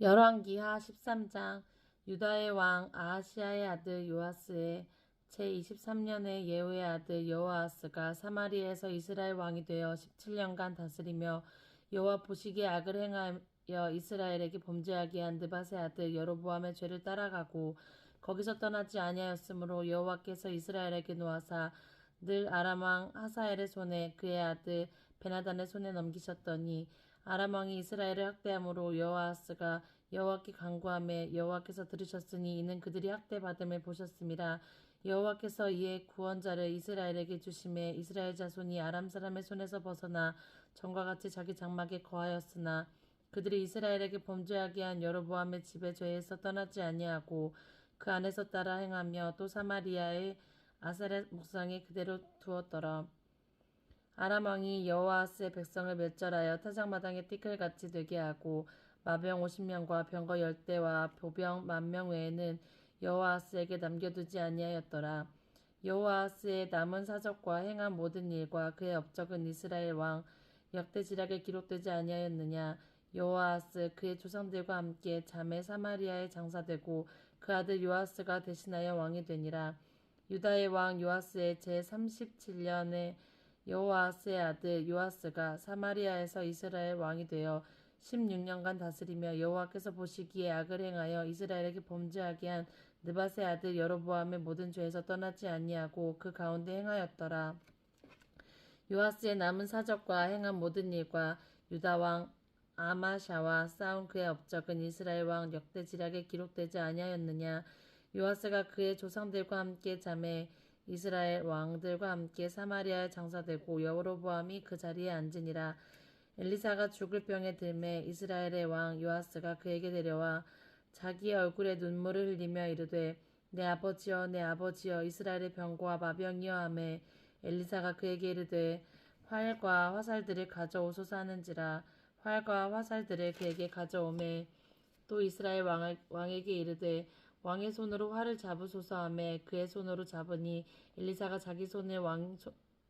열왕기하 13장. 유다의 왕 아하시야의 아들 요아스의 제23년에 예후의 아들 여호아스가 사마리아에서 이스라엘 왕이 되어 17년간 다스리며 여호와 보시기에 악을 행하여 이스라엘에게 범죄하게 한 느밧의 아들 여로보암의 죄를 따라가고 거기서 떠나지 아니하였으므로 여호와께서 이스라엘에게 놓아사 늘 아람 왕 하사엘의 손에 그의 아들 베나단의 손에 넘기셨더니 아람 왕이 이스라엘을 학대함으로 여호아스가 여호와께 간구하매 여호와께서 들으셨으니 이는 그들이 학대받음을 보셨음이라. 여호와께서 이에 구원자를 이스라엘에게 주심에 이스라엘 자손이 아람 사람의 손에서 벗어나 전과 같이 자기 장막에 거하였으나 그들이 이스라엘에게 범죄하게 한 여로보암의 집의 죄에서 떠나지 아니하고 그 안에서 따라 행하며 또 사마리아의 아세렛 목상에 그대로 두었더라. 아람 왕이 여호아스의 백성을 멸절하여 타작마당에 띠끌같이 되게 하고 마병 50명과 병거 10대와 보병 10,000명 외에는 여호아스에게 남겨두지 아니하였더라. 여호아스의 남은 사적과 행한 모든 일과 그의 업적은 이스라엘 왕 역대지략에 기록되지 아니하였느냐. 여호아스 그의 조상들과 함께 잠에 사마리아에 장사되고 그 아들 요아스가 대신하여 왕이 되니라. 유다의 왕 요아스의 제37년에 여호아스의 아들 요아스가 사마리아에서 이스라엘 왕이 되어 16년간 다스리며 여호와께서 보시기에 악을 행하여 이스라엘에게 범죄하게 한 느밧의 아들 여로보암의 모든 죄에서 떠나지 아니하고 그 가운데 행하였더라. 요아스의 남은 사적과 행한 모든 일과 유다 왕 아마샤와 싸운 그의 업적은 이스라엘 왕 역대지략에 기록되지 아니하였느냐. 요아스가 그의 조상들과 함께 잠에 이스라엘 왕들과 함께 사마리아에 장사되고 여로보암이 그 자리에 앉으니라. 엘리사가 죽을 병에 들매 이스라엘의 왕 요아스가 그에게 데려와 자기의 얼굴에 눈물을 흘리며 이르되 내 아버지여 내 아버지여 이스라엘의 병과 마병이여 하매 엘리사가 그에게 이르되 활과 화살들을 가져오소서 하는지라. 활과 화살들을 그에게 가져오매 또 이스라엘 왕에게 이르되 왕의 손으로 활을 잡으소서 하매 그의 손으로 잡으니 엘리사가 자기 손을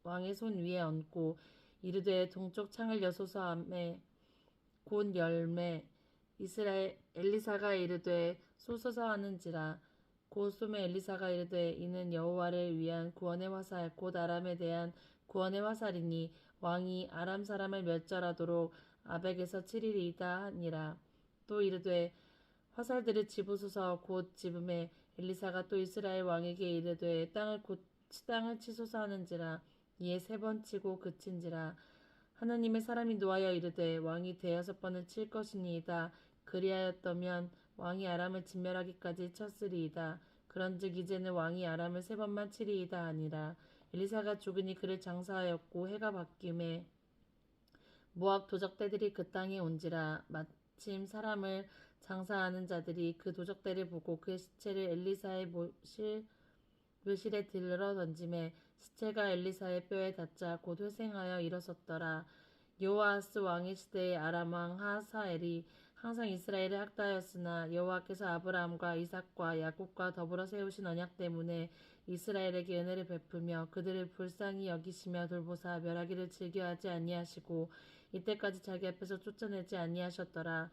왕의 손 위에 얹고 이르되 동쪽 창을 여소서 하매 곧 열매 이스라엘 엘리사가 이르되 쏘소서 하는지라. 곧 쏘매 엘리사가 이르되 이는 여호와를 위한 구원의 화살 곧 아람에 대한 구원의 화살이니 왕이 아람 사람을 멸절하도록 아벡에서 7일이다 하니라. 또 이르되 화살들을 집으소서 곧 집음에 엘리사가 또 이스라엘 왕에게 이르되 땅을 치소서 하는지라. 이에 3번 치고 그친지라. 하나님의 사람이 노하여 이르되 왕이 대여섯 번을 칠 것이니이다. 그리하였더면 왕이 아람을 진멸하기까지 쳤으리이다. 그런즉 이제는 왕이 아람을 3번만 치리이다 하니라. 엘리사가 죽으니 그를 장사하였고 해가 바뀜에 모압 도적대들이 그 땅에 온지라. 마침 사람을 장사하는 자들이 그 도적대를 보고 그의 시체를 엘리사의 묘실에 들러 던짐에 시체가 엘리사의 뼈에 닿자 곧 회생하여 일어섰더라. 여호아스 왕의 시대에 아람 왕 하사엘이 항상 이스라엘을 학대하였으나 여호와께서 아브라함과 이삭과 야곱과 더불어 세우신 언약 때문에 이스라엘에게 은혜를 베풀며 그들을 불쌍히 여기시며 돌보사 멸하기를 즐겨하지 아니하시고 이때까지 자기 앞에서 쫓아내지 아니하셨더라.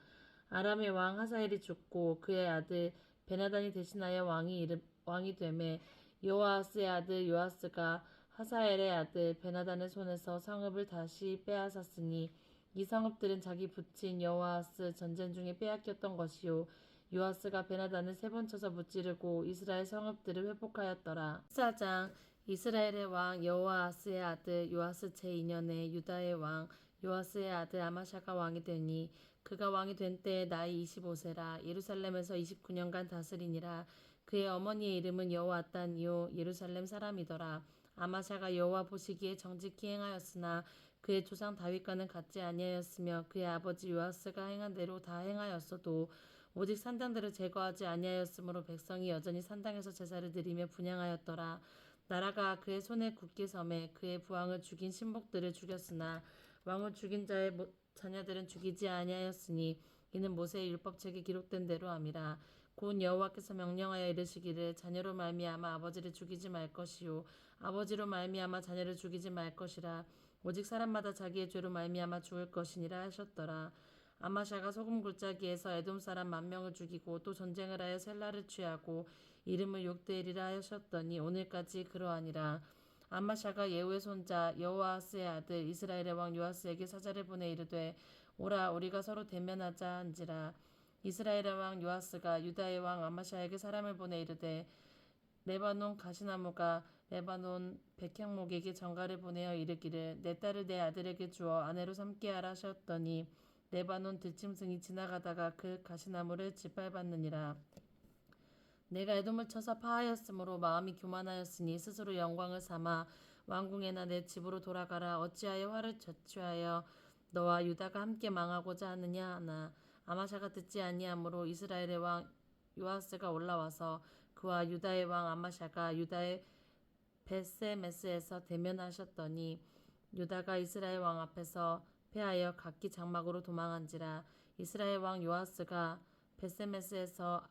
아람의 왕 하사엘이 죽고 그의 아들 베나단이 대신하여 왕이 되매 여호아스의 아들 요아스가 하사엘의 아들 베나단의 손에서 성읍을 다시 빼앗았으니 이 성읍들은 자기 부친 여호아스 전쟁 중에 빼앗겼던 것이요 요아스가 베나단을 3번 쳐서 무찌르고 이스라엘 성읍들을 회복하였더라. 14장. 이스라엘의 왕 여호아스의 아들 요아스 제2년에 유다의 왕 요아스의 아들 아마샤가 왕이 되니 그가 왕이 된 때에 나이 25세라. 예루살렘에서 29년간 다스리니라. 그의 어머니의 이름은 여호아단이요 예루살렘 사람이더라. 아마샤가 여호와 보시기에 정직히 행하였으나 그의 조상 다윗과는 같지 아니하였으며 그의 아버지 요아스가 행한 대로 다 행하였어도 오직 산당들을 제거하지 아니하였으므로 백성이 여전히 산당에서 제사를 드리며 분향하였더라. 나라가 그의 손에 굳게 섬에 그의 부왕을 죽인 신복들을 죽였으나 왕을 죽인 자의 자녀들은 죽이지 아니하였으니 이는 모세의 율법책에 기록된 대로 함이라. 곧 여호와께서 명령하여 이르시기를 자녀로 말미암아 아버지를 죽이지 말 것이요 아버지로 말미암아 자녀를 죽이지 말 것이라. 오직 사람마다 자기의 죄로 말미암아 죽을 것이니라 하셨더라. 아마샤가 소금 골짜기에서 에돔 사람 10,000명을 죽이고 또 전쟁을 하여 셀라를 취하고 이름을 욕되리라 하셨더니 오늘까지 그러하니라. 아마샤가 예후의 손자 여호아스의 아들 이스라엘의 왕 요아스에게 사자를 보내 이르되 오라 우리가 서로 대면하자 한지라. 이스라엘의 왕 요아스가 유다의 왕 아마샤에게 사람을 보내 이르되 레바논 가시나무가 레바논 백향목에게 전가를 보내어 이르기를 내 딸을 내 아들에게 주어 아내로 삼게 하라 하셨더니 레바논 들짐승이 지나가다가 그 가시나무를 짓밟았느니라. 내가 에돔을 쳐서 파하였으므로 마음이 교만하였으니 스스로 영광을 삼아 왕궁에나 내 집으로 돌아가라. 어찌하여 화를 자초하여 너와 유다가 함께 망하고자 하느냐 하나 아마샤가 듣지 아니하므로 이스라엘의 왕 요아스가 올라와서 그와 유다의 왕 아마샤가 유다의 벳세메스에서 대면하셨더니 유다가 이스라엘 왕 앞에서 패하여 각기 장막으로 도망한지라. 이스라엘 왕 요아스가 벳세메스에서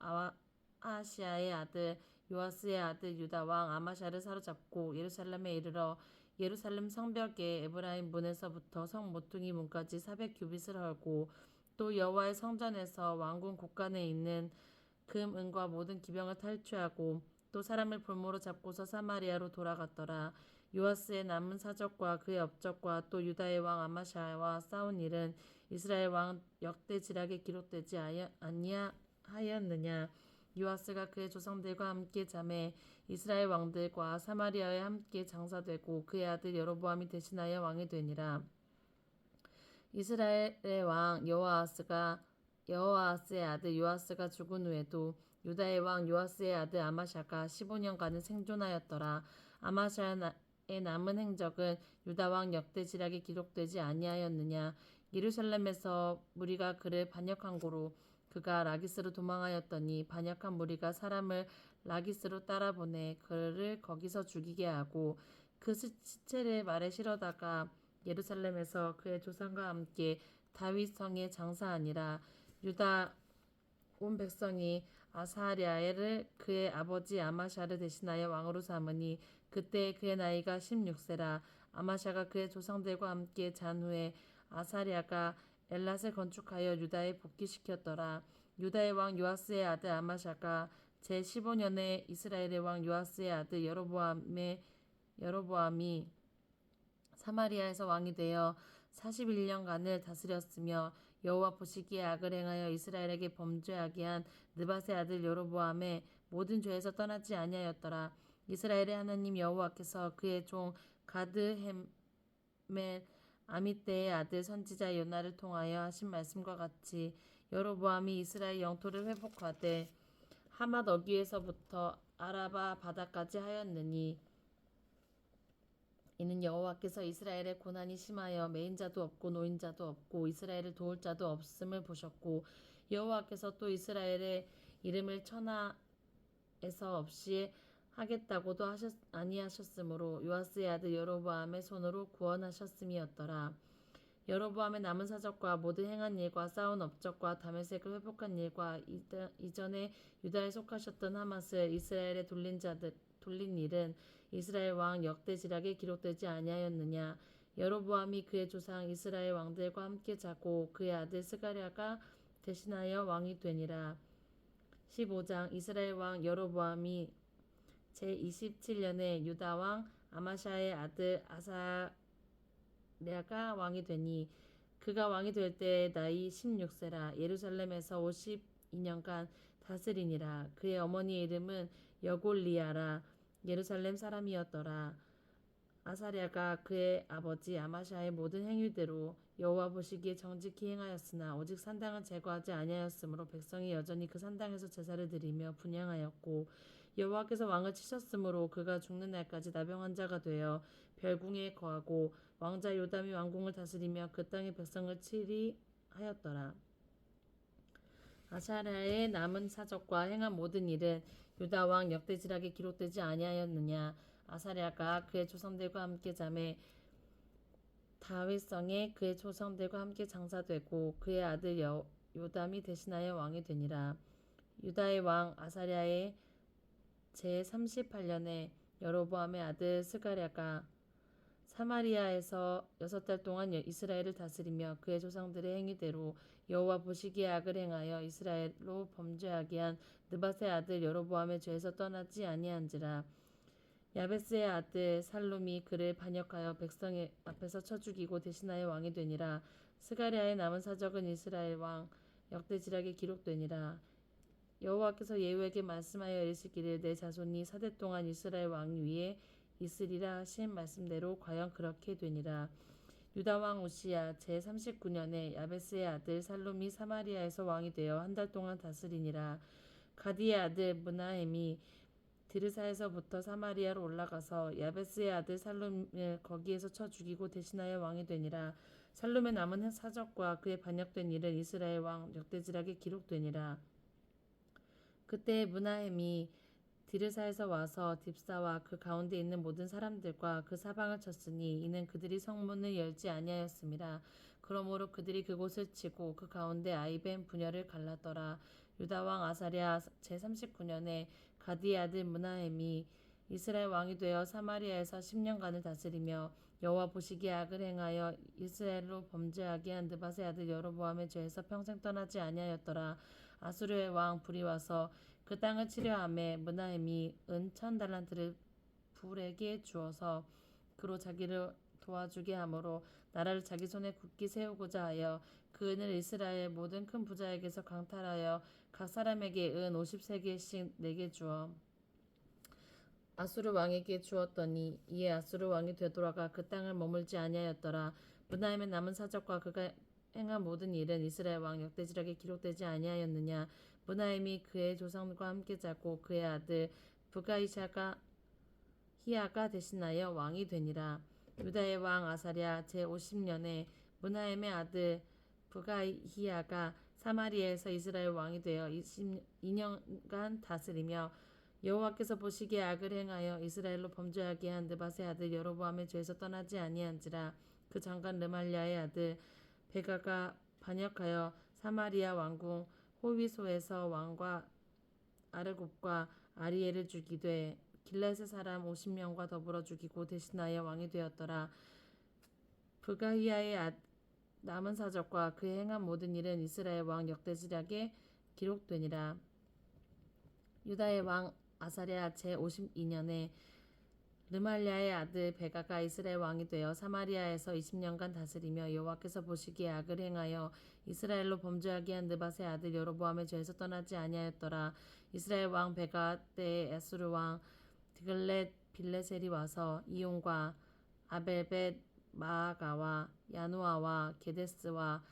아하시아의 아들 요아스의 아들 유다 왕 아마샤를 사로잡고 예루살렘에 이르러 예루살렘 성벽의 에브라임 문에서부터 성 모퉁이 문까지 400규빗을 헐고 또 여호와의 성전에서 왕궁 곳간에 있는 금, 은과 모든 기병을 탈취하고 또 사람을 볼모로 잡고서 사마리아로 돌아갔더라. 요아스의 남은 사적과 그의 업적과 또 유다의 왕 아마샤와 싸운 일은 이스라엘 왕 역대지략에 기록되지 아니하였느냐. 요아스가 그의 조상들과 함께 잠에 이스라엘 왕들과 사마리아에 함께 장사되고 그의 아들 여로보암이 대신하여 왕이 되니라. 이스라엘의 왕 여호아스의 아들 요아스가 죽은 후에도 유다의 왕 요아스의 아들 아마샤가 15년간은 생존하였더라. 아마샤의 남은 행적은 유다 왕 역대지략에 기록되지 아니하였느냐. 예루살렘에서 무리가 그를 반역한 고로 그가 라기스로 도망하였더니 반역한 무리가 사람을 라기스로 따라보내 그를 거기서 죽이게 하고 그 시체를 말에 실어다가 예루살렘에서 그의 조상과 함께 다윗 성에 장사하니라. 유다 온 백성이 아사랴를 그의 아버지 아마샤를 대신하여 왕으로 삼으니 그때 그의 나이가 16세라. 아마샤가 그의 조상들과 함께 잔 후에 아사랴가 엘랏을 건축하여 유다에 복귀시켰더라. 유다의 왕 요아스의 아들 아마샤가 제15년에 이스라엘의 왕 요아스의 아들 여로보암이 사마리아에서 왕이 되어 41년간을 다스렸으며 여호와 보시기에 악을 행하여 이스라엘에게 범죄하게 한 느밧의 아들 여로보암의 모든 죄에서 떠나지 아니하였더라. 이스라엘의 하나님 여호와께서 그의 종 가드헤멜 아미떼의 아들 선지자 요나를 통하여 하신 말씀과 같이 여로보암이 이스라엘 영토를 회복하되 하맛 어귀에서부터 아라바 바다까지 하였느니 이는 여호와께서 이스라엘의 고난이 심하여 매인자도 없고 노인자도 없고 이스라엘을 도울 자도 없음을 보셨고 여호와께서 또 이스라엘의 이름을 천하에서 없이 하겠다고도 아니하셨으므로 요아스의 아들 여로보암의 손으로 구원하셨음이었더라. 여로보암의 남은 사적과 모든 행한 일과 쌓은 업적과 다메섹을 회복한 일과 이전에 유다에 속하셨던 하맛을 이스라엘에 돌린 일은 이스라엘 왕 역대지략에 기록되지 아니하였느냐. 여로보암이 그의 조상 이스라엘 왕들과 함께 자고 그의 아들 스가랴가 대신하여 왕이 되니라. 15장 이스라엘 왕 여로보암이 제27년에 유다 왕 아마샤의 아들 아사랴가 왕이 되니 그가 왕이 될 때 나이 16세라. 예루살렘에서 52년간 다스리니라. 그의 어머니의 이름은 여골리아라. 예루살렘 사람이었더라. 아사랴가 그의 아버지 아마샤의 모든 행위대로 여호와 보시기에 정직히 행하였으나 오직 산당을 제거하지 아니하였으므로 백성이 여전히 그 산당에서 제사를 드리며 분향하였고 여호와께서 왕을 치셨으므로 그가 죽는 날까지 나병 환자가 되어 별궁에 거하고 왕자 요담이 왕궁을 다스리며 그 땅의 백성을 치리하였더라. 아사랴의 남은 사적과 행한 모든 일은 유다 왕 역대지략에 기록되지 아니하였느냐. 아사랴가 그의 조상들과 함께 잠에 다윗성에 그의 조상들과 함께 장사되고 그의 아들 요담이 대신하여 왕이 되니라. 유다의 왕 아사랴의 제38년에 여로보암의 아들 스가랴가 사마리아에서 6달 동안 이스라엘을 다스리며 그의 조상들의 행위대로 여호와 보시기에 악을 행하여 이스라엘로 범죄하게 한 느밧의 아들 여로보암의 죄에서 떠나지 아니한지라. 야베스의 아들 살룸이 그를 반역하여 백성 앞에서 쳐 죽이고 대신하여 왕이 되니라. 스가랴의 남은 사적은 이스라엘 왕 역대지략에 기록되니라. 여호와께서 예후에게 말씀하여 이르시기를 내 자손이 4대 동안 이스라엘 왕 위에 있으리라 하신 말씀대로 과연 그렇게 되니라. 유다 왕 우시야 제 39년에 야베스의 아들 살룸이 사마리아에서 왕이 되어 한 달 동안 다스리니라. 가디의 아들 므나헴이 드르사에서부터 사마리아로 올라가서 야베스의 아들 살룸을 거기에서 쳐 죽이고 대신하여 왕이 되니라. 살룸의 남은 사적과 그의 반역된 일은 이스라엘 왕 역대지략에 기록되니라. 그때 므나헴이 디르사에서 와서 딥사와 그 가운데 있는 모든 사람들과 그 사방을 쳤으니 이는 그들이 성문을 열지 아니하였음이라. 그러므로 그들이 그곳을 치고 그 가운데 아이벤 분열을 갈랐더라. 유다 왕 아사랴 제 39년에 가디의 아들 므나헴이 이스라엘 왕이 되어 사마리아에서 10년간을 다스리며 여호와 보시기에 악을 행하여 이스라엘로 범죄하게 한 느밧의 아들 여로보암의 죄에서 평생 떠나지 아니하였더라. 아수르의 왕 불이 와서 그 땅을 치려하매 므나헴이 은 1000달란트를 불에게 주어서 그로 자기를 도와주게 하므로 나라를 자기 손에 굳게 세우고자 하여 그 은을 이스라엘 모든 큰 부자에게서 강탈하여 각 사람에게 은 50세겔씩 내게 주어 아수르 왕에게 주었더니 이에 아수르 왕이 되돌아가 그 땅을 머물지 아니하였더라. 므나헴의 남은 사적과 그가 행한 모든 일은 이스라엘 왕 역대지략에 기록되지 아니하였느냐. 므나헴이 그의 조상과 함께 자고 그의 아들 부가이샤가 히야가 대신하여 왕이 되니라. 유다의 왕 아사랴 제 50년에 므나헴의 아들 부가히야가 사마리아에서 이스라엘 왕이 되어 22년간 다스리며 여호와께서 보시기에 악을 행하여 이스라엘로 범죄하게 한 느밧의 아들 여로보암의 죄에서 떠나지 아니한지라. 그 장관 르말랴의 아들 베가가 반역하여 사마리아 왕궁 호위소에서 왕과 아르곱과 아리엘을 죽이되 길렛의 사람 50명과 더불어 죽이고 대신하여 왕이 되었더라. 부가히야의 남은 사적과 그의 행한 모든 일은 이스라엘 왕 역대지략에 기록되니라. 유다의 왕 아사랴 제 52년에 르말랴의 아들 베가가 이스라엘 왕이 되어 사마리아에서 20년간 다스리며 여호와께서 보시기에 악을 행하여 이스라엘로 범죄하게 한 느밧의 아들 여로보암의 죄에서 떠나지 아니하였더라. 이스라엘 왕 베가 때에 아수르 왕 디글렛 빌레셀이 와서 이온과 아벨벳 마아가와 야누아와 게데스와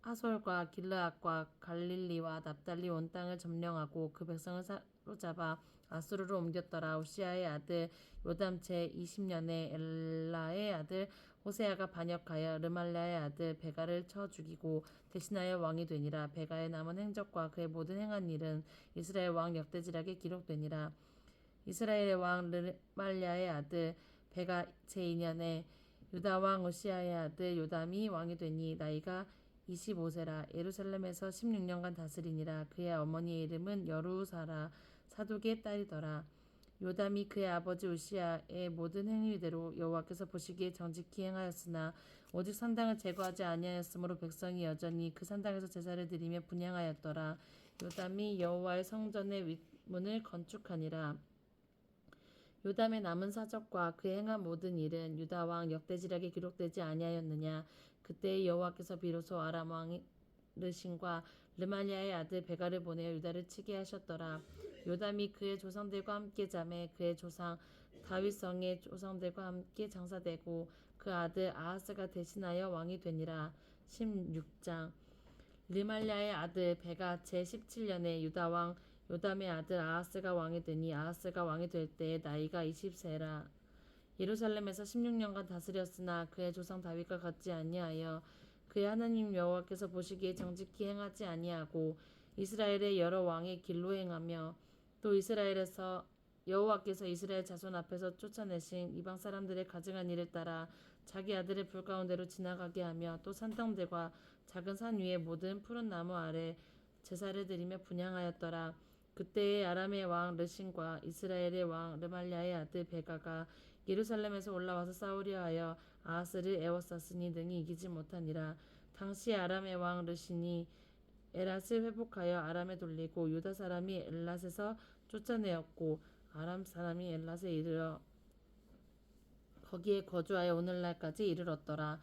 하솔과 길르앗과 갈릴리와 납달리 온 땅을 점령하고 그 백성을 사로잡아 아수르로 옮겼더라. 우시아의 아들 요담 제 20년에 엘라의 아들 호세아가 반역하여 르말랴의 아들 베가를 쳐 죽이고 대신하여 왕이 되니라. 베가의 남은 행적과 그의 모든 행한 일은 이스라엘 왕 역대지략에 기록되니라. 이스라엘의 왕 르말랴의 아들 베가 제 2년에 유다 왕 우시아의 아들 요담이 왕이 되니 나이가 25세라. 예루살렘에서 16년간 다스리니라. 그의 어머니의 이름은 여루사라 사독의 딸이더라. 요담이 그의 아버지 우시아의 모든 행위대로 여호와께서 보시기에 정직히 행하였으나 오직 산당을 제거하지 아니하였으므로 백성이 여전히 그 산당에서 제사를 드리며 분향하였더라. 요담이 여호와의 성전의 윗문을 건축하니라. 요담의 남은 사적과 그의 행한 모든 일은 유다 왕 역대지략에 기록되지 아니하였느냐. 그때 여호와께서 비로소 아람 왕 르신과 르말랴의 아들 베가를 보내어 유다를 치게 하셨더라. 요담이 그의 조상들과 함께 잠에 그의 조상 다윗성의 조상들과 함께 장사되고 그 아들 아하스가 대신하여 왕이 되니라. 16장. 르말랴의 아들 베가 제 17년에 유다 왕 요담의 아들 아하스가 왕이 되니 아하스가 왕이 될 때에 나이가 20세라. 예루살렘에서 16년간 다스렸으나 그의 조상 다윗과 같지 아니하여 그의 하나님 여호와께서 보시기에 정직히 행하지 아니하고 이스라엘의 여러 왕의 길로 행하며 또 이스라엘에서 여호와께서 이스라엘 자손 앞에서 쫓아내신 이방 사람들의 가증한 일을 따라 자기 아들의 불 가운데로 지나가게 하며 또 산당들과 작은 산 위의 모든 푸른 나무 아래 제사를 드리며 분향하였더라. 그때의 아람의 왕 르신과 이스라엘의 왕 르말랴의 아들 베가가 예루살렘에서 올라와서 싸우려 하여 아하스를 에워쌌으니 능히 이기지 못하니라. 당시 아람의 왕 르신이 에랏을 회복하여 아람에 돌리고 유다 사람이 엘랏에서 쫓아내었고 아람 사람이 엘랏에 이르러 거기에 거주하여 오늘날까지 이르렀더라.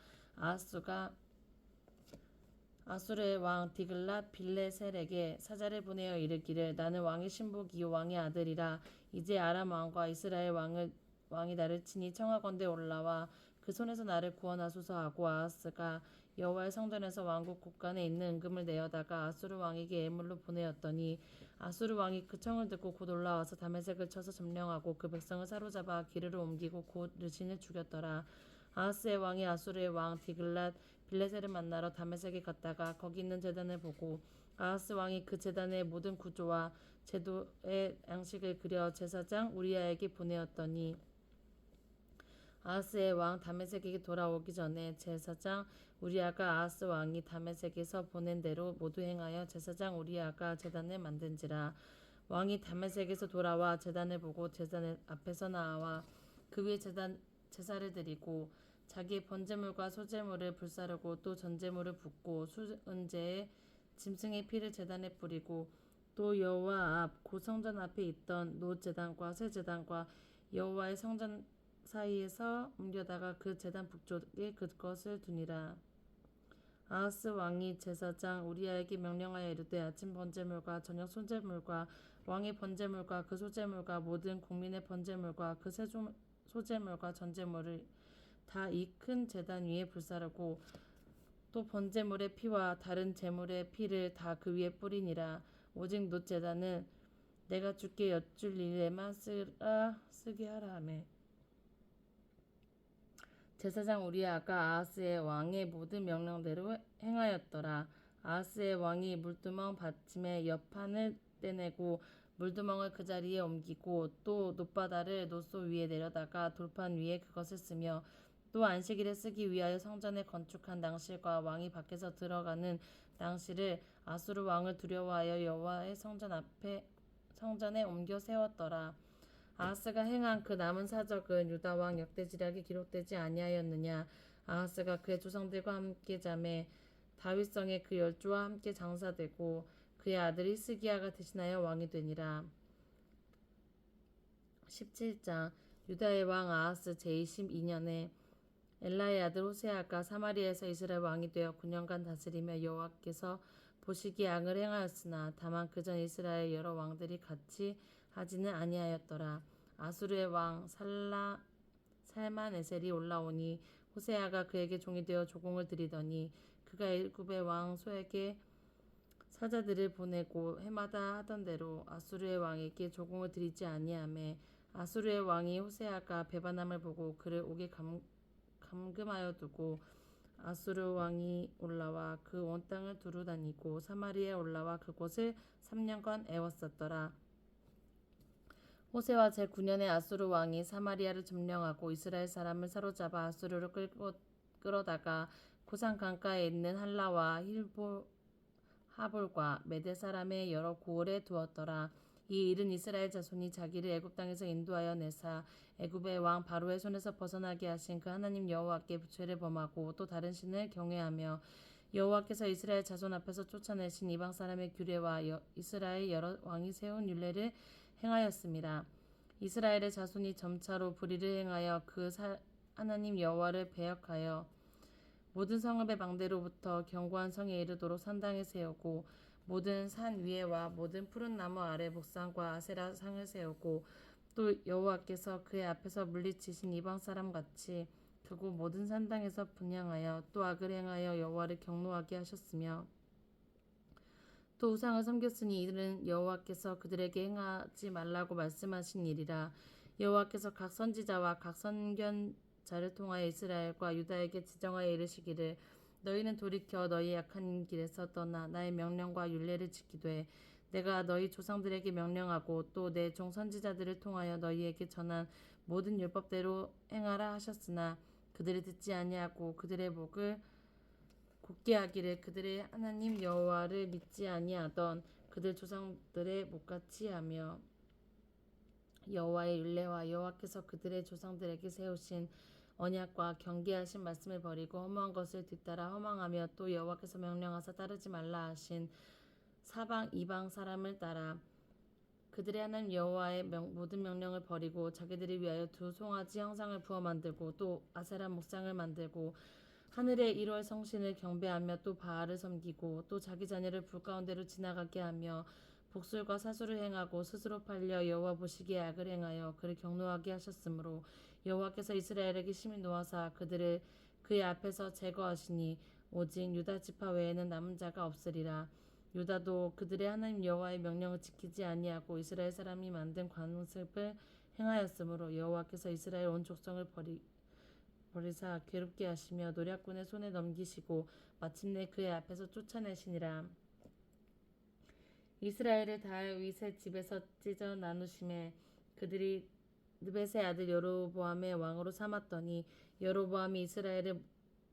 아수르의 왕 디글랏 빌레셀에게 사자를 보내어 이르기를 나는 왕의 신부 기호 왕의 아들이라. 이제 아람 왕과 이스라엘 왕이 나를 치니 청하건대 올라와 그 손에서 나를 구원하소서 하고 아하스가 여호와의 성전에서 왕국 곳간에 있는 은금을 내어다가 아수르 왕에게 예물로 보내었더니 아수르 왕이 그 청을 듣고 곧 올라와서 다메섹을 쳐서 점령하고 그 백성을 사로잡아 기르로 옮기고 곧 르신을 죽였더라. 아하스의 왕이 아수르의 왕 디글랏 빌레셀을 만나러 다메섹에 갔다가 거기 있는 제단을 보고 아하스 왕이 그 제단의 모든 구조와 제도의 양식을 그려 제사장 우리아에게 보내었더니 아하스의 왕 다메섹에게 돌아오기 전에 제사장 우리아가 아하스 왕이 다메섹에서 보낸 대로 모두 행하여 제사장 우리아가 제단을 만든지라. 왕이 다메섹에서 돌아와 제단을 보고 제단 앞에서 나와 그 위에 제사를 드리고 자기의 번제물과 소제물을 불사르고 또 전제물을 붓고 수은제에 짐승의 피를 제단에 뿌리고 또 여호와 앞 곧 성전 앞에 있던 노 제단과 새 제단과 여호와의 성전 사이에서 옮겨다가 그 제단 북쪽에 그것을 두니라. 아하스 왕이 제사장 우리아에게 명령하여 이르되 아침 번제물과 저녁 소제물과 왕의 번제물과 그 소제물과 모든 국민의 번제물과 그 소제물과 전제물을 다 이 큰 제단 위에 불사르고 또 번제물의 피와 다른 제물의 피를 다 그 위에 뿌리니라. 오직 놋 제단은 내가 주께 여쭐 일에만 쓰게 하라 하매 제사장 우리아가 아하스의 왕의 모든 명령대로 행하였더라. 아하스의 왕이 물두멍 받침의 옆판을 떼내고 물두멍을 그 자리에 옮기고 또 놋바다를 놋소 위에 내려다가 돌판 위에 그것을 쓰며 또 안식일에 쓰기 위하여 성전에 건축한 낭실과 왕이 밖에서 들어가는 낭실을 아수르 왕을 두려워하여 여호와의 성전에 옮겨 세웠더라. 아하스가 행한 그 남은 사적은 유다 왕 역대지략에 기록되지 아니하였느냐. 아하스가 그의 조상들과 함께 잠에 다윗성에 그 열조와 함께 장사되고 그의 아들이 스기야가 대신하여 왕이 되니라. 17장 유다의 왕 아하스 제22년에 엘라의 아들 호세아가 사마리아에서 이스라엘 왕이 되어 9년간 다스리며 여호와께서 보시기에 악을 행하였으나 다만 그전 이스라엘 여러 왕들이 같이 하지는 아니하였더라. 아수르의 왕 살만에셀이 올라오니 호세아가 그에게 종이 되어 조공을 드리더니 그가 애굽의 왕 소에게 사자들을 보내고 해마다 하던 대로 아수르의 왕에게 조공을 드리지 아니하매 아수르의 왕이 호세아가 배반함을 보고 그를 옥에 감금하여 두고 아수르 왕이 올라와 그 온 땅을 두루 다니고 사마리아에 올라와 그곳을 3년간 애웠었더라. 호세와 제9년에 아수르 왕이 사마리아를 점령하고 이스라엘 사람을 사로잡아 아수르로 끌어다가 고산 강가에 있는 할라와 하볼과 메대 사람의 여러 고을에 두었더라. 이 일은 이스라엘 자손이 자기를 애굽 땅에서 인도하여 내사 애굽의 왕 바로의 손에서 벗어나게 하신 그 하나님 여호와께 부채를 범하고 또 다른 신을 경외하며 여호와께서 이스라엘 자손 앞에서 쫓아내신 이방 사람의 규례와 이스라엘 여러 왕이 세운 율례를 행하였습니다. 이스라엘의 자손이 점차로 불의를 행하여 그 하나님 여호와를 배역하여 모든 성읍의 방대로부터 견고한 성에 이르도록 산당을 세우고 모든 산 위에와 모든 푸른 나무 아래 목상과 아세라 상을 세우고 또 여호와께서 그의 앞에서 물리치신 이방 사람 같이 그곳 모든 산당에서 분향하여 또 악을 행하여 여호와를 경노하게 하셨으며 또 우상을 섬겼으니 이들은 여호와께서 그들에게 행하지 말라고 말씀하신 일이라. 여호와께서 각 선지자와 각 선견자를 통하여 이스라엘과 유다에게 지정하여 이르시기를 너희는 돌이켜 너희 약한 길에서 떠나 나의 명령과 율례를 지키되 내가 너희 조상들에게 명령하고 또 내 종 선지자들을 통하여 너희에게 전한 모든 율법대로 행하라 하셨으나 그들이 듣지 아니하고 그들의 목을 곧게 하기를 그들의 하나님 여호와를 믿지 아니하던 그들 조상들의 못같이 하며 여호와의 율례와 여호와께서 그들의 조상들에게 세우신 언약과 경계하신 말씀을 버리고 허무한 것을 뒤따라 허망하며 또 여호와께서 명령하사 따르지 말라 하신 사방 이방 사람을 따라 그들의 하나님 여호와의 모든 명령을 버리고 자기들이 위하여 두 송아지 형상을 부어 만들고 또 아세라 목상을 만들고 하늘의 1월 성신을 경배하며 또 바알을 섬기고 또 자기 자녀를 불 가운데로 지나가게 하며 복술과 사수를 행하고 스스로 팔려 여호와 보시기에 악을 행하여 그를 경노하게 하셨으므로 여호와께서 이스라엘에게 심히 노하사 그들을 그의 앞에서 제거하시니 오직 유다 지파 외에는 남은 자가 없으리라. 유다도 그들의 하나님 여호와의 명령을 지키지 아니하고 이스라엘 사람이 만든 관습을 행하였으므로 여호와께서 이스라엘 온 족속을 버리사 괴롭게 하시며 노략군의 손에 넘기시고 마침내 그의 앞에서 쫓아내시니라. 이스라엘을 다윗의 집에서 찢어 나누심에 그들이 느벳의 아들 여로보암의 왕으로 삼았더니 여로보암이 이스라엘을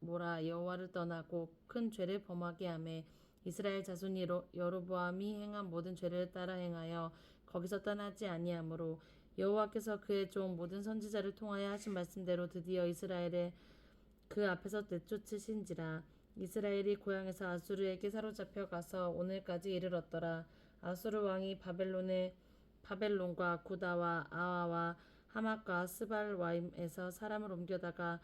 몰아 여호와를 떠나고 큰 죄를 범하게 하매 이스라엘 자손이 여로보암이 행한 모든 죄를 따라 행하여 거기서 떠나지 아니하므로 여호와께서 그의 종 모든 선지자를 통하여 하신 말씀대로 드디어 이스라엘을 그 앞에서 내쫓으신지라. 이스라엘이 고향에서 아수르에게 사로잡혀 가서 오늘까지 이르렀더라. 아수르 왕이 바벨론과 구다와 아와와 하맛과 스발와임에서 사람을 옮겨다가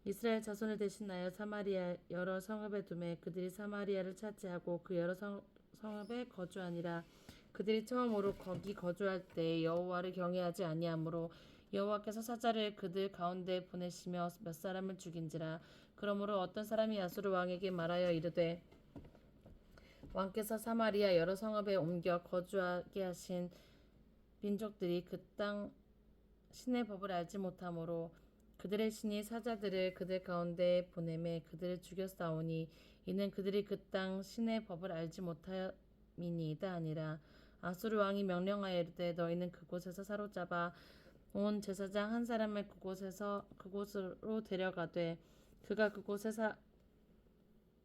이스라엘 자손을 대신하여 사마리아 여러 성읍에 두매 그들이 사마리아를 차지하고 그 여러 성읍에 거주하니라. 그들이 처음으로 거기 거주할 때 여호와를 경외하지 아니하므로 여호와께서 사자를 그들 가운데 보내시며 몇 사람을 죽인지라. 그러므로 어떤 사람이 아수르 왕에게 말하여 이르되 왕께서 사마리아 여러 성읍에 옮겨 거주하게 하신 민족들이 그 땅 신의 법을 알지 못하므로 그들의 신이 사자들을 그들 가운데 보내매 그들을 죽였사오니 이는 그들이 그 땅 신의 법을 알지 못함이니이다 아니라. 아수르 왕이 명령하여 이르되 너희는 그곳에서 사로잡아 온 제사장 한 사람을 그곳으로 데려가되 그가 그곳에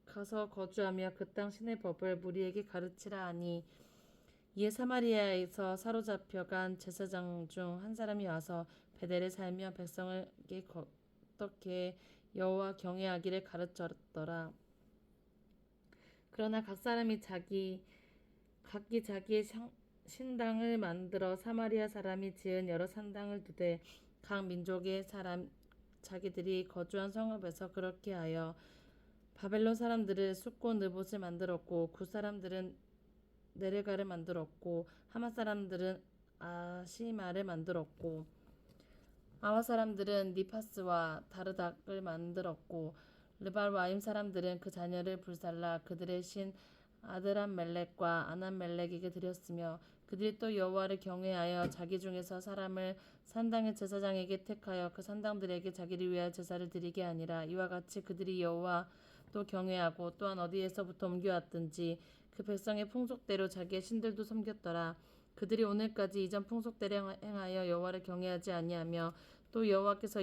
가서 거주하며 그 땅 신의 법을 무리에게 가르치라 하니 이에 사마리아에서 사로잡혀간 제사장 중 한 사람이 와서 베델에 살며 백성에게 어떻게 여호와 경외하기를 가르쳤더라. 그러나 각 사람이 각기 자기의 신당을 만들어 사마리아 사람이 지은 여러 산당을 두되 각 민족의 사람 자기들이 거주한 성읍에서 그렇게 하여 바벨론 사람들은 숫곳 느봇을 만들었고 구 사람들은 네르가를 만들었고 하맛 사람들은 아시마를 만들었고 아와 사람들은 니파스와 다르닥을 만들었고 르발와임 사람들은 그 자녀를 불살라 그들의 신 아드람멜렉과 아남멜렉에게 드렸으며 그들이 또 여호와를 경외하여 자기 중에서 사람을 산당의 제사장에게 택하여 그 산당들에게 자기를 위하여 제사를 드리게 하니라. 이와 같이 그들이 여호와도 경외하고 또한 어디에서부터 옮겨왔든지 그 백성의 풍속대로 자기의 신들도 섬겼더라. 그들이 오늘까지 이전 풍속대로 행하여 여호와를 경외하지 아니하며 또 여호와께서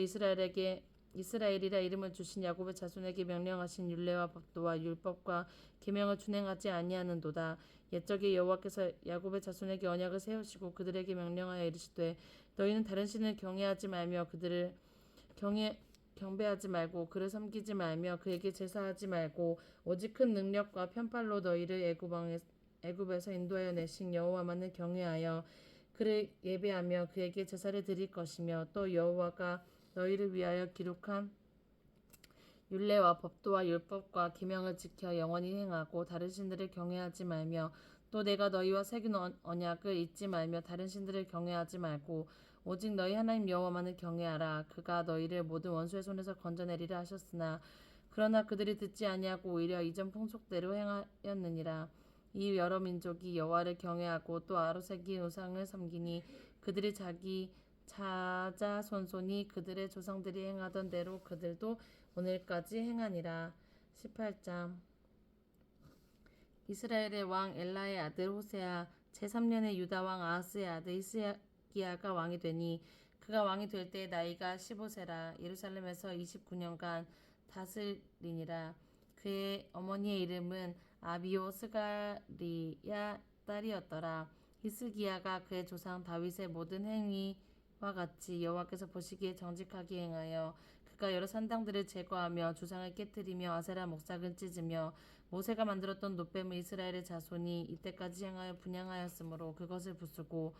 이스라엘이라 이름을 주신 야곱의 자손에게 명령하신 율례와 법도와 율법과 계명을 준행하지 아니하는도다. 옛적에 여호와께서 야곱의 자손에게 언약을 세우시고 그들에게 명령하여 이르시되 너희는 다른 신을 경외하지 말며 그들을 경배하지 말고 그를 섬기지 말며 그에게 제사하지 말고 오직 큰 능력과 편팔로 너희를 애굽에서 인도하여 내신 여호와만을 경외하여 그를 예배하며 그에게 제사를 드릴 것이며 또 여호와가 너희를 위하여 기록한 율례와 법도와 율법과 계명을 지켜 영원히 행하고 다른 신들을 경외하지 말며 또 내가 너희와 새긴 언약을 잊지 말며 다른 신들을 경외하지 말고 오직 너희 하나님 여호와만을 경외하라. 그가 너희를 모든 원수의 손에서 건져내리라 하셨으나 그러나 그들이 듣지 아니하고 오히려 이전 풍속대로 행하였느니라. 이 여러 민족이 여호와를 경외하고 또 아로새긴 우상을 섬기니 그들이 자기 자손이 그들의 조상들이 행하던 대로 그들도 오늘까지 행하니라. 18장 이스라엘의 왕 엘라의 아들 호세아 제3년에 유다 왕 아하스의 아들 히스기야가 왕이 되니 그가 왕이 될 때 나이가 15세라. 예루살렘에서 29년간 다스리니라. 그의 어머니의 이름은 아비오 스가리야 딸이었더라. 히스기야가 그의 조상 다윗의 모든 행위와 같이 여호와께서 보시기에 정직하게 행하여 그가 여러 산당들을 제거하며 주상을 깨뜨리며 아세라 목삭을 찢으며 모세가 만들었던 놋뱀을 이스라엘의 자손이 이때까지 향하여 분향하였으므로 그것을 부수고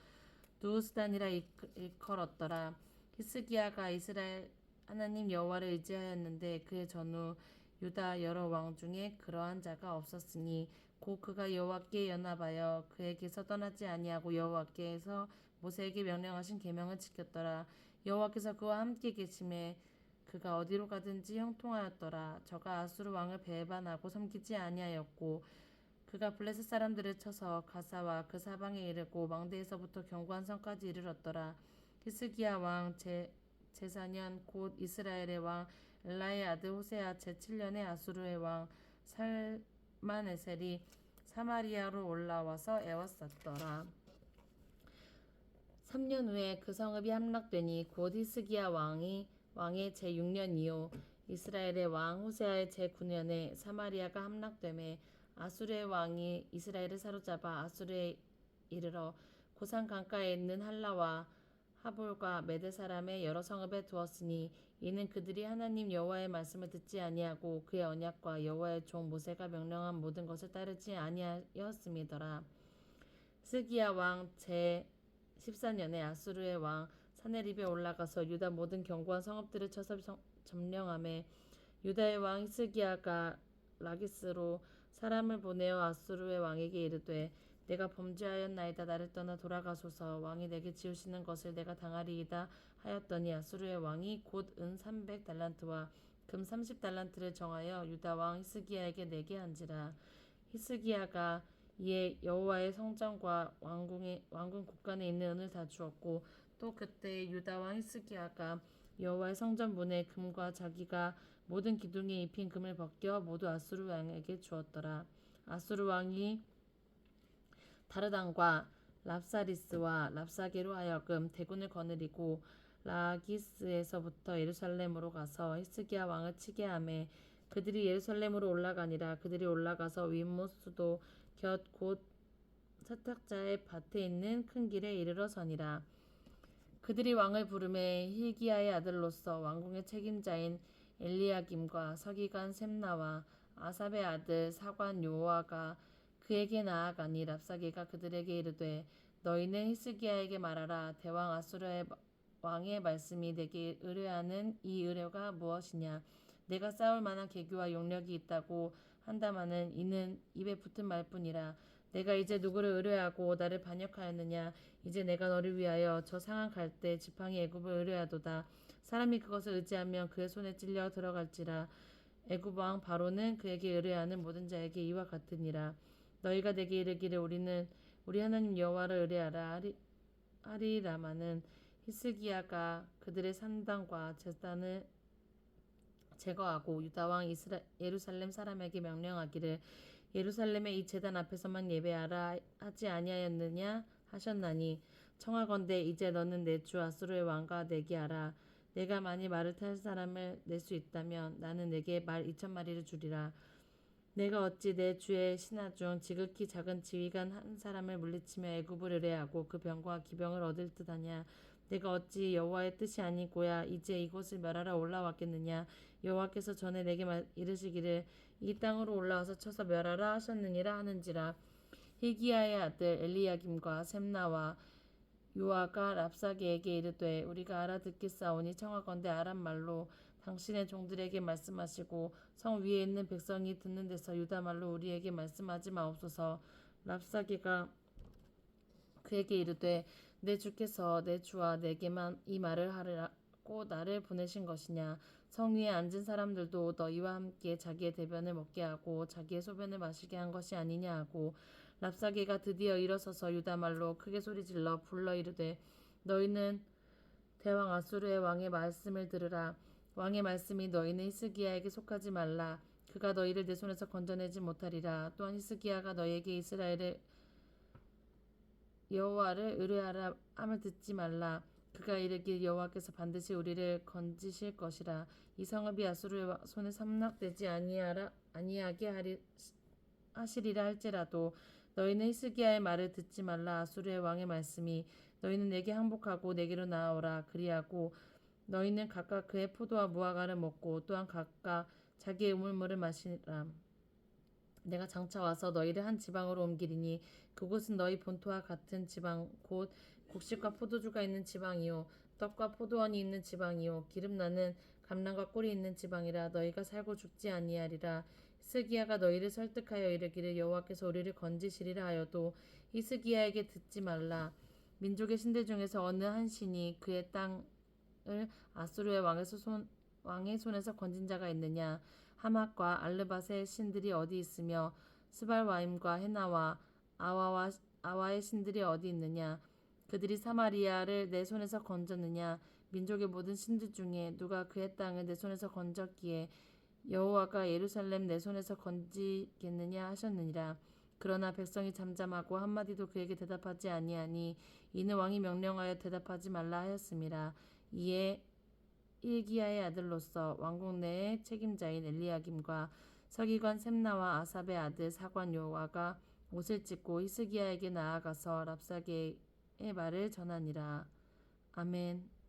누우스단이라 일컬었더라. 히스기야가 이스라엘 하나님 여호와를 의지하였는데 그의 전후 유다 여러 왕 중에 그러한 자가 없었으니 곧 그가 여호와께 연합하여 그에게서 떠나지 아니하고 여호와께서 모세에게 명령하신 계명을 지켰더라. 여호와께서 그와 함께 계심에 그가 어디로 가든지 형통하였더라. 저가 아수르 왕을 배반하고 섬기지 아니하였고 그가 블레셋 사람들을 쳐서 가사와 그 사방에 이르고 망대에서부터 견고한 성까지 이르렀더라. 히스기야 왕 제4년 곧 이스라엘의 왕 엘라의 아들 호세아 제7년에 아수르의 왕 살만에셀이 사마리아로 올라와서 애워쌌더라. 3년 후에 그 성읍이 함락되니 곧 히스기야 왕의 제6년 이후 이스라엘의 왕 호세아의 제9년에 사마리아가 함락되매 아수르의 왕이 이스라엘을 사로잡아 아수르에 이르러 고산 강가에 있는 할라와 하볼과 메대 사람의 여러 성읍에 두었으니 이는 그들이 하나님 여호와의 말씀을 듣지 아니하고 그의 언약과 여호와의 종 모세가 명령한 모든 것을 따르지 아니하였음이더라. 스기야 왕 제14년에 아수르의 왕 사네립에 올라가서 유다 모든 견고한 성읍들을 쳐서 점령하매 유다의 왕 히스기야가 라기스로 사람을 보내어 아수르의 왕에게 이르되 내가 범죄하였나이다. 나를 떠나 돌아가소서. 왕이 내게 지으시는 것을 내가 당하리이다 하였더니 아수르의 왕이 곧 은 300달란트와 금 30달란트를 정하여 유다 왕 히스기야에게 내게 한지라. 히스기야가 이에 여호와의 성전과 왕궁 곳간에 있는 은을 다 주었고 또 그때 유다 왕 히스기야가 여호와의 성전 문에 금과 자기가 모든 기둥에 입힌 금을 벗겨 모두 아수르 왕에게 주었더라. 아수르 왕이 다르단과 랍사리스와 랍사게로 하여금 대군을 거느리고 라기스에서부터 예루살렘으로 가서 히스기야 왕을 치게 하매 그들이 예루살렘으로 올라가니라. 그들이 올라가서 윗못 수도 곁 곧 사탁자의 밭에 있는 큰 길에 이르러 서니라. 그들이 왕을 부르매 hil기야의 아들로서 왕궁의 책임자인 엘리야김과 서기관 셈나와 아삽의 아들 사관 요아가 그에게 나아가니 랍사게가 그들에게 이르되 너희는 히스기야에게 말하라. 대왕 아수르의 왕의 말씀이 내게 의뢰하는 이 의뢰가 무엇이냐. 내가 싸울 만한 계교와 용력이 있다고 한다마는 이는 입에 붙은 말뿐이라. 내가 이제 누구를 의뢰하고 나를 반역하였느냐. 이제 내가 너를 위하여 저 상한 갈대 지팡이 애굽을 의뢰하도다. 사람이 그것을 의지하면 그의 손에 찔려 들어갈지라. 애굽 왕 바로는 그에게 의뢰하는 모든 자에게 이와 같으니라. 너희가 내게 이르기를 우리는 우리 하나님 여호와를 의뢰하라 하리라마는 히스기야가 그들의 산당과 제단을 제거하고 유다 왕 예루살렘 사람에게 명령하기를 예루살렘의 이 제단 앞에서만 예배하라 하지 아니하였느냐 하셨나니 청하건대 이제 너는 내 주 아수르의 왕과 내게 하라. 내가 만일 말을 탈 사람을 낼 수 있다면 나는 내게 말 2,000마리를 주리라. 내가 어찌 내 주의 신하 중 지극히 작은 지휘관 한 사람을 물리치며 애굽을 의뢰하고 그 병과 기병을 얻을 듯하냐. 내가 어찌 여호와의 뜻이 아니고야 이제 이곳을 멸하러 올라왔겠느냐. 여호와께서 전에 내게 이르시기를 이 땅으로 올라와서 쳐서 멸하라 하셨느니라 하는지라. hil기야의 아들 엘리야김과 셈나와 요아가 랍사게에게 이르되 우리가 알아듣겠사오니 청하건대 아람 말로 당신의 종들에게 말씀하시고 성 위에 있는 백성이 듣는 데서 유다 말로 우리에게 말씀하지 마옵소서. 랍사게가 그에게 이르되 내 주께서 내 주와 내게만 이 말을 하라고 나를 보내신 것이냐. 성 위에 앉은 사람들도 너희와 함께 자기의 대변을 먹게 하고 자기의 소변을 마시게 한 것이 아니냐 하고 랍사게가 드디어 일어서서 유다 말로 크게 소리질러 불러 이르되 너희는 대왕 아수르의 왕의 말씀을 들으라. 왕의 말씀이 너희는 히스기야에게 속하지 말라. 그가 너희를 내 손에서 건져내지 못하리라. 또한 히스기야가 너희에게 이스라엘의 여호와를 의뢰하라 함을 듣지 말라. 그가 이르길 여호와께서 반드시 우리를 건지실 것이라. 이 성읍이 아수르의 손에 함락되지 아니하게 하시리라 할지라도 너희는 히스기야의 말을 듣지 말라. 아수르의 왕의 말씀이 너희는 내게 항복하고 내게로 나아오라. 그리하고 너희는 각각 그의 포도와 무화과를 먹고 또한 각각 자기의 우물물을 마시라. 내가 장차 와서 너희를 한 지방으로 옮기리니 그곳은 너희 본토와 같은 지방 곧 곡식과 포도주가 있는 지방이요 떡과 포도원이 있는 지방이요 기름나는 감람과 꿀이 있는 지방이라. 너희가 살고 죽지 아니하리라. 히스기야가 너희를 설득하여 이르기를 여호와께서 우리를 건지시리라 하여도 히스기야에게 듣지 말라. 민족의 신들 중에서 어느 한 신이 그의 땅을 아수르의 왕의 손에서 건진 자가 있느냐. 하맛과 알르밧의 신들이 어디 있으며 스발와임과 헤나와 아와의 신들이 어디 있느냐. 그들이 사마리아를 내 손에서 건졌느냐. 민족의 모든 신들 중에 누가 그의 땅을 내 손에서 건졌기에 여호와가 예루살렘 내 손에서 건지겠느냐 하셨느니라. 그러나 백성이 잠잠하고 한마디도 그에게 대답하지 아니하니 이는 왕이 명령하여 대답하지 말라 하였음이라. 이에 일기야의 아들로서 왕궁 내의 책임자인 엘리야김과 서기관 셈나와 아삽의 아들 사관 요아가 옷을 찢고 히스기야에게 나아가서 랍사게의 말을 전하니라. 아멘.